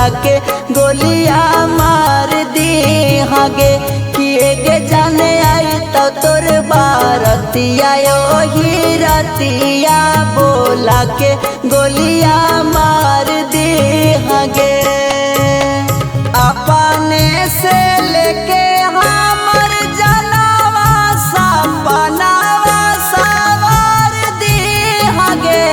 बोला के गोलिया मार दी हगे किए गे जाने आई तो तोर बारतिया ही रतिया बोला के गोलिया मार दी हगे अपने से लेके हमर जनावा सपनावा सवार दी हगे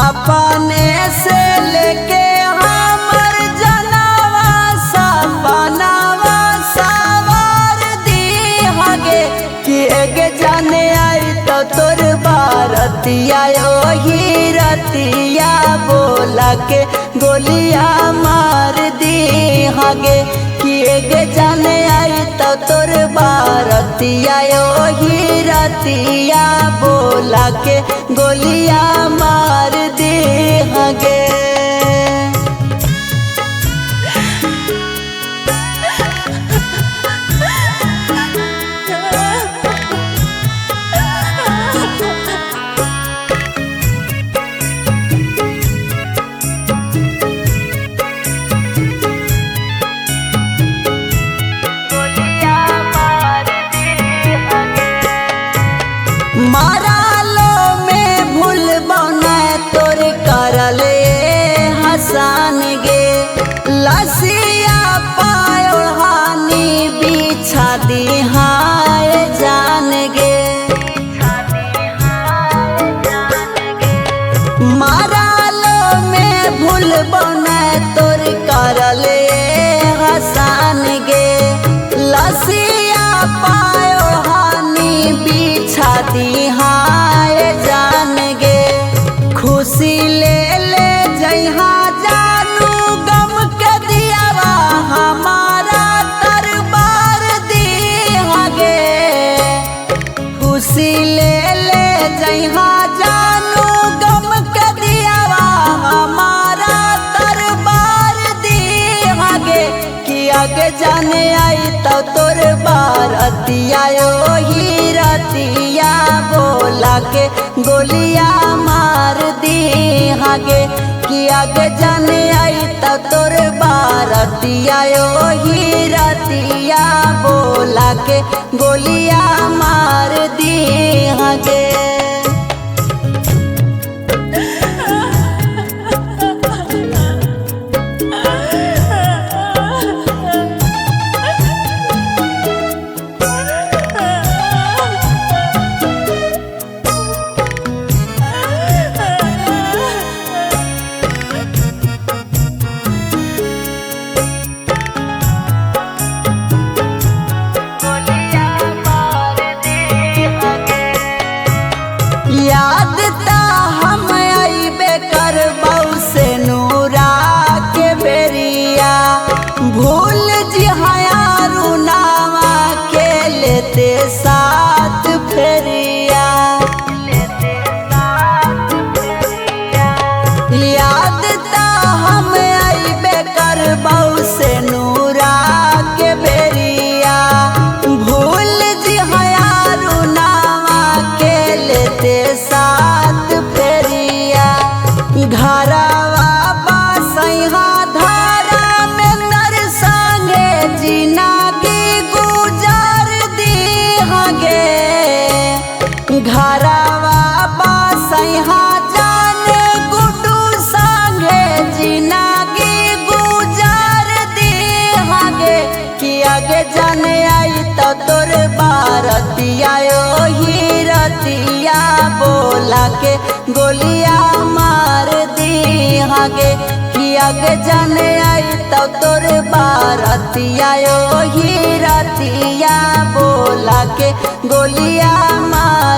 अपने से लेके हमर जनावा सपनावा सवार दी हगे किए गे जाने आई तो तोर बारतिया ही रतिया बोला के गोलिया मार दी हगे किए गे जाने आई तो तोर बारतिया ही रतिया बोला के गोलिया मार दी हगे मारालो में भूल बना तोर करले हसान गे लसिया पायो हानि बिछा दी हाय जान गे मारालो में भूल बना तोर करले हसान गे लसिया पायो हानि बिछा दी हाय जान गे खुशी ले ले जइहा जानू गम के दियावा हमारा दरबार दी हगे खुशी ले ले जइहा जानू गम के दियावा हमारा दरबार दी हगे कि आगे जाने आई तो तोर बारतिया ही रतिया बोला के गोलिया मार दी हगे कि आगे जाने आई तो तोर बारतिया ही रतिया बोला के गोलिया मार दी हगे याद ता हम आईबे करबौ से नूरा के बेरिया भूल जी हयारू नावा के लेते साथ फेरिया याद ता हम आईबे करबौ से नूरा के बेरिया भूल जी हयारू नावा के लेते साथ फेरिया घरवा बसैहा धारा में नर संगे जिंदगी गुजार दी हगे घरवा बसैहा जान गुड्डू संगे जिंदगी गुजार दी हगे कि आगे जाने आई तो तोर बारतिया ही रतिया बोला के गोलिया मार दी हगे कि आगे जाने आई तो तोर बारतिया ही रतिया बोला के गोलिया मार